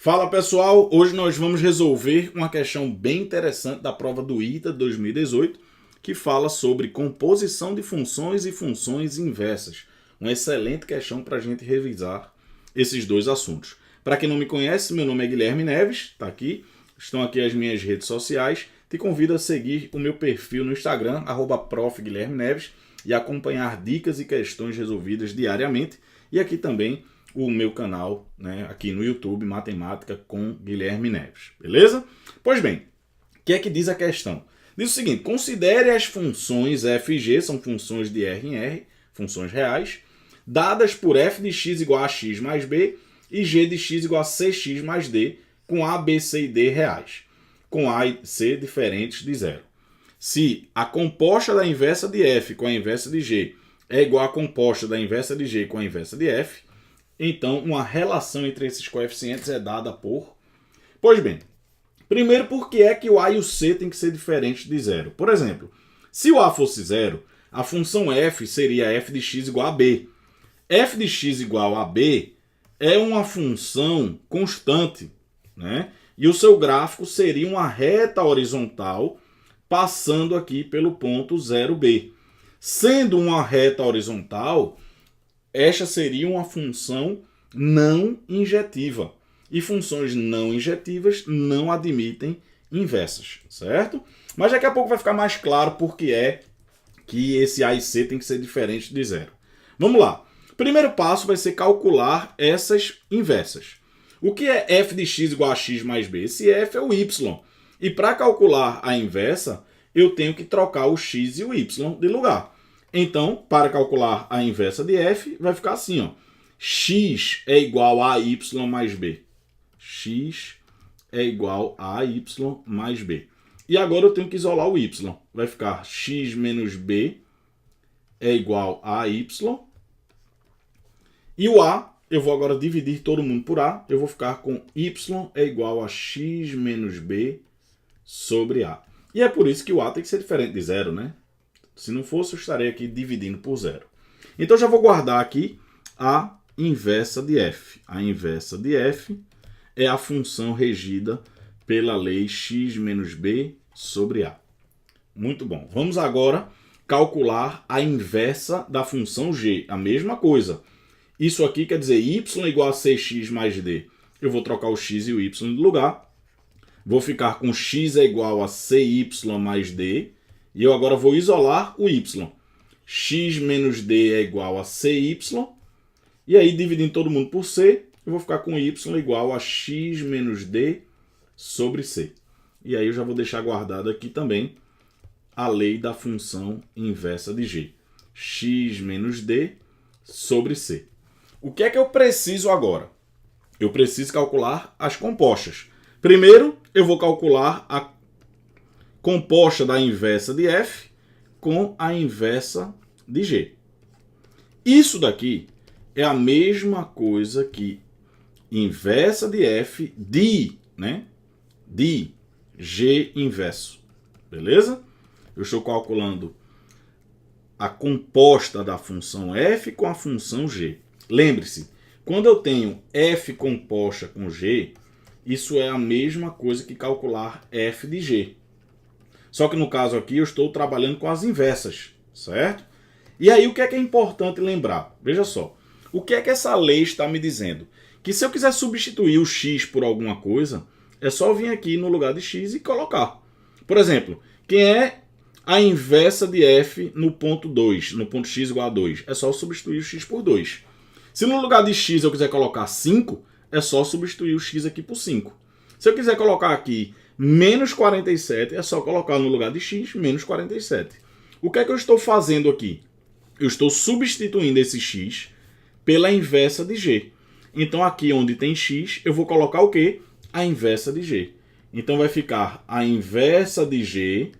Fala pessoal, hoje nós vamos resolver uma questão bem interessante da prova do ITA 2018, que fala sobre composição de funções e funções inversas. Uma excelente questão para a gente revisar esses dois assuntos. Para quem não me conhece, meu nome é Guilherme Neves, tá aqui, estão aqui as minhas redes sociais. Te convido a seguir o meu perfil no Instagram, @profguilhermeneves, e acompanhar dicas e questões resolvidas diariamente. E aqui também o meu canal, aqui no YouTube, Matemática com Guilherme Neves, beleza? Pois bem, o que é que diz a questão? Diz o seguinte: considere as funções f e g, são funções de R em R, funções reais, dadas por f de x igual a x mais b e g de x igual a cx mais d, com a, b, c e d reais, com a e c diferentes de zero. Se a composta da inversa de f com a inversa de g é igual à composta da inversa de g com a inversa de f, então uma relação entre esses coeficientes é dada por... Pois bem, primeiro, por que é que o a e o c tem que ser diferentes de zero? Por exemplo, se o a fosse zero, a função f seria f de x igual a b. F de x igual a b é uma função constante, né? E o seu gráfico seria uma reta horizontal passando aqui pelo ponto 0b. Sendo uma reta horizontal, esta seria uma função não injetiva. E funções não injetivas não admitem inversas, certo? Mas daqui a pouco vai ficar mais claro por que é que esse a e c tem que ser diferente de zero. Vamos lá. Primeiro passo vai ser calcular essas inversas. O que é f de x igual a x mais b? Esse f é o y. E para calcular a inversa, eu tenho que trocar o x e o y de lugar. Então, para calcular a inversa de f, vai ficar assim, ó. X é igual a y mais b. X é igual a y mais b. E agora eu tenho que isolar o y. Vai ficar x menos b é igual a y. E o a, eu vou agora dividir todo mundo por a. Eu vou ficar com y é igual a x menos b sobre a. E é por isso que o a tem que ser diferente de zero, né? Se não fosse, eu estaria aqui dividindo por zero. Então, já vou guardar aqui a inversa de f. A inversa de f é a função regida pela lei x menos b sobre a. Muito bom. Vamos agora calcular a inversa da função g. A mesma coisa. Isso aqui quer dizer y igual a cx mais d. Eu vou trocar o x e o y de lugar. Vou ficar com x é igual a cy mais d. E eu agora vou isolar o y. X menos d é igual a cy. E aí, dividindo todo mundo por c, eu vou ficar com y igual a x menos d sobre c. E aí eu já vou deixar guardado aqui também a lei da função inversa de g. X menos d sobre c. O que é que eu preciso agora? Eu preciso calcular as compostas. Primeiro, eu vou calcular a composta da inversa de f com a inversa de g. Isso daqui é a mesma coisa que inversa de f de g inverso. Beleza? Eu estou calculando a composta da função f com a função g. Lembre-se, quando eu tenho f composta com g, isso é a mesma coisa que calcular f de g. Só que no caso aqui eu estou trabalhando com as inversas, certo? E aí o que é importante lembrar? Veja só, o que é que essa lei está me dizendo? Que se eu quiser substituir o x por alguma coisa, é só vir aqui no lugar de x e colocar. Por exemplo, quem é a inversa de f no ponto 2, no ponto x igual a 2? É só substituir o x por 2. Se no lugar de x eu quiser colocar 5, é só substituir o x aqui por 5. Se eu quiser colocar aqui menos 47, é só colocar no lugar de x, menos 47. O que é que eu estou fazendo aqui? Eu estou substituindo esse x pela inversa de g. Então, aqui onde tem x, eu vou colocar o quê? A inversa de g. Então, vai ficar a inversa de g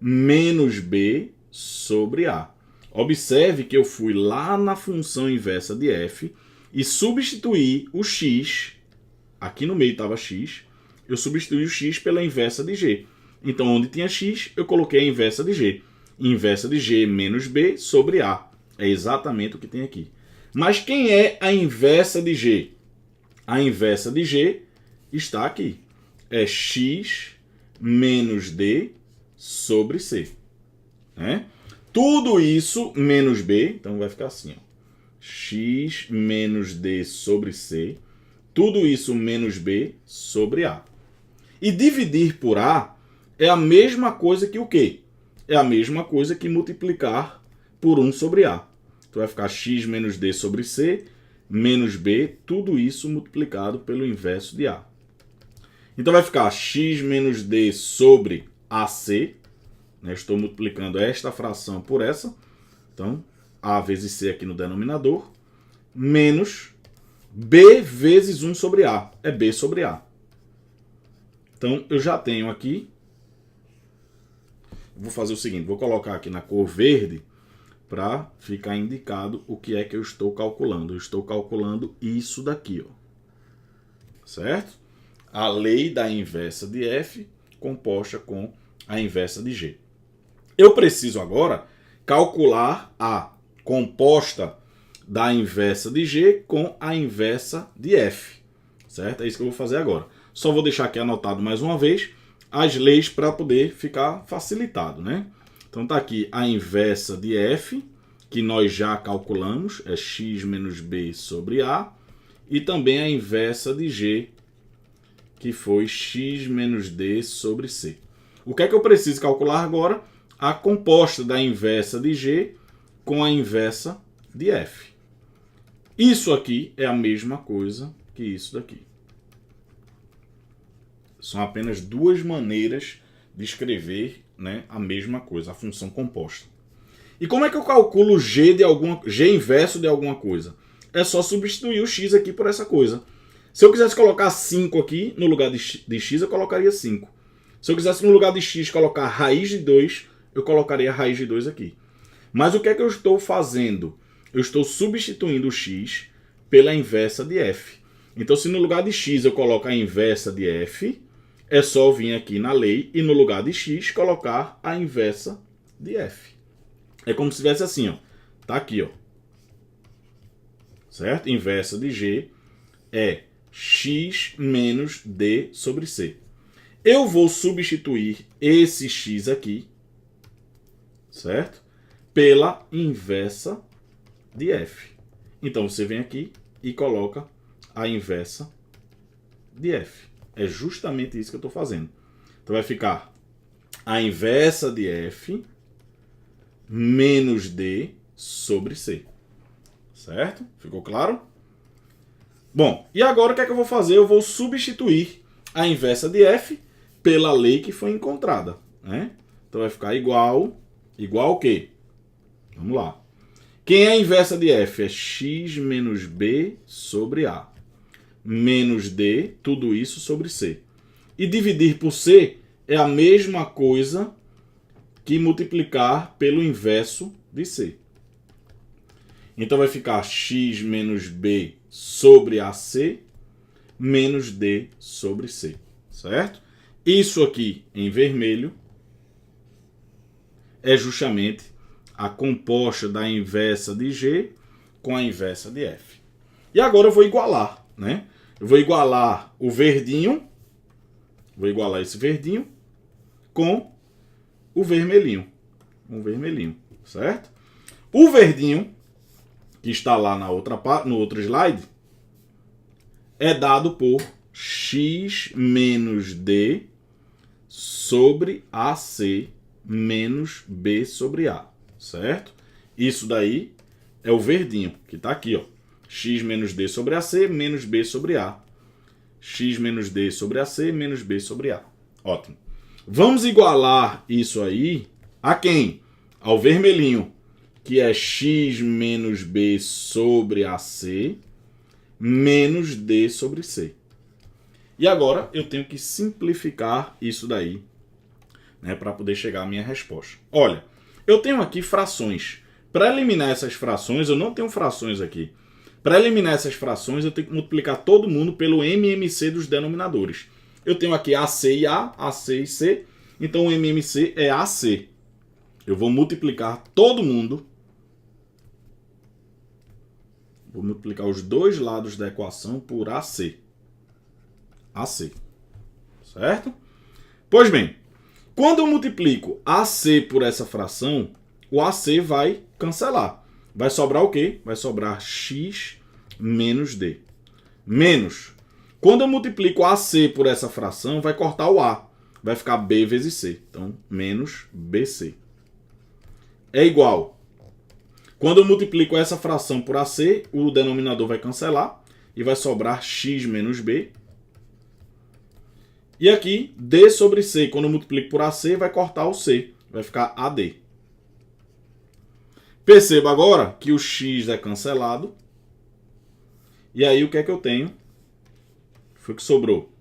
menos b sobre a. Observe que eu fui lá na função inversa de f e substituí o x. Aqui no meio estava x. Eu substituí o x pela inversa de g. Então, onde tinha x, eu coloquei a inversa de g. Inversa de g menos b sobre a. É exatamente o que tem aqui. Mas quem é a inversa de g? A inversa de G está aqui. É x menos D sobre C. Né? Tudo isso menos B, então vai ficar assim, ó. X menos D sobre C. Tudo isso menos B sobre A. E dividir por A é a mesma coisa que o quê? É a mesma coisa que multiplicar por 1 sobre A. Então vai ficar x menos D sobre C, menos B, tudo isso multiplicado pelo inverso de A. Então vai ficar x menos D sobre AC. Né? Estou multiplicando esta fração por essa. Então, A vezes C aqui no denominador. Menos B vezes 1 sobre A. É B sobre A. Então, eu já tenho aqui. Vou fazer o seguinte. Vou colocar aqui na cor verde para ficar indicado o que é que eu estou calculando. Eu estou calculando isso daqui, ó. Certo? A lei da inversa de F composta com a inversa de G. Eu preciso agora calcular a composta da inversa de G com a inversa de F. Certo? É isso que eu vou fazer agora. Só vou deixar aqui anotado mais uma vez as leis para poder ficar facilitado, né? Então tá aqui a inversa de F, que nós já calculamos, é x menos B sobre A, e também a inversa de G, que foi x menos D sobre C. O que é que eu preciso calcular agora? A composta da inversa de G com a inversa de F. Isso aqui é a mesma coisa que isso daqui. São apenas duas maneiras de escrever, né, a mesma coisa, a função composta. E como é que eu calculo G inverso de alguma coisa? É só substituir o x aqui por essa coisa. Se eu quisesse colocar 5 aqui, no lugar de x, eu colocaria 5. Se eu quisesse, no lugar de x, colocar raiz de 2, eu colocaria raiz de 2 aqui. Mas o que é que eu estou fazendo? Eu estou substituindo o x pela inversa de f. Então, se no lugar de x eu coloco a inversa de f, é só vir aqui na lei e no lugar de x colocar a inversa de f. É como se tivesse assim, ó. Tá aqui, ó. Certo? Inversa de g é x menos D sobre C. Eu vou substituir esse x aqui, certo? Pela inversa de f. Então você vem aqui e coloca a inversa de f. É justamente isso que eu estou fazendo. Então vai ficar a inversa de f menos D sobre C. Certo? Ficou claro? Bom, e agora o que é que eu vou fazer? Eu vou substituir a inversa de f pela lei que foi encontrada. Né? Então vai ficar igual o quê? Vamos lá. Quem é a inversa de f? É x menos b sobre a. Menos d, tudo isso sobre c. E dividir por c é a mesma coisa que multiplicar pelo inverso de c. Então vai ficar x menos b sobre AC menos D sobre C. Certo? Isso aqui em vermelho é justamente a composta da inversa de G com a inversa de F. E agora eu vou igualar, né? Eu vou igualar o verdinho, vou igualar esse verdinho com o vermelhinho. Certo? O verdinho, que está lá no outro slide, é dado por x menos D sobre AC menos B sobre A, certo? Isso daí é o verdinho, que está aqui, ó. X menos D sobre AC menos B sobre A. X menos D sobre AC menos B sobre A. Ótimo. Vamos igualar isso aí a quem? Ao vermelhinho, que é x menos b sobre AC menos d sobre c. E agora eu tenho que simplificar isso daí, né, para poder chegar à minha resposta. Olha, eu tenho aqui frações. Para eliminar essas frações, eu não tenho frações aqui. Para eliminar essas frações, eu tenho que multiplicar todo mundo pelo MMC dos denominadores. Eu tenho aqui AC e A, AC e C, então o MMC é AC. Eu vou multiplicar todo mundo Vou multiplicar os dois lados da equação por AC. AC. Certo? Pois bem, quando eu multiplico AC por essa fração, o AC vai cancelar. Vai sobrar o quê? Vai sobrar x menos D. Menos. Quando eu multiplico AC por essa fração, vai cortar o A. Vai ficar B vezes C. Então, menos BC. É igual. Quando eu multiplico essa fração por AC, o denominador vai cancelar e vai sobrar x menos B. E aqui, D sobre C, quando eu multiplico por AC, vai cortar o C. Vai ficar AD. Perceba agora que o x é cancelado. E aí, o que é que eu tenho? Foi o que sobrou.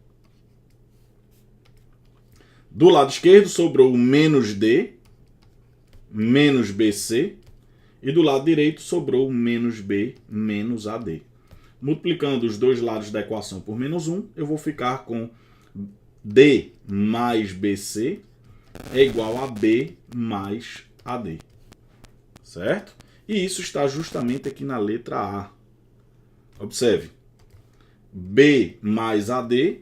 Do lado esquerdo, sobrou o menos D, menos BC. E do lado direito, sobrou o menos B, menos AD. Multiplicando os dois lados da equação por menos 1, eu vou ficar com D mais BC é igual a B mais AD. Certo? E isso está justamente aqui na letra A. Observe. B mais AD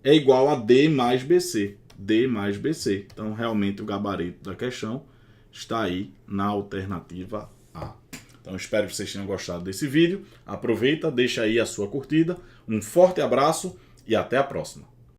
é igual a D mais BC. D mais BC. Então, realmente, o gabarito da questão está aí na alternativa A. Então, espero que vocês tenham gostado desse vídeo. Aproveita, deixa aí a sua curtida. Um forte abraço e até a próxima.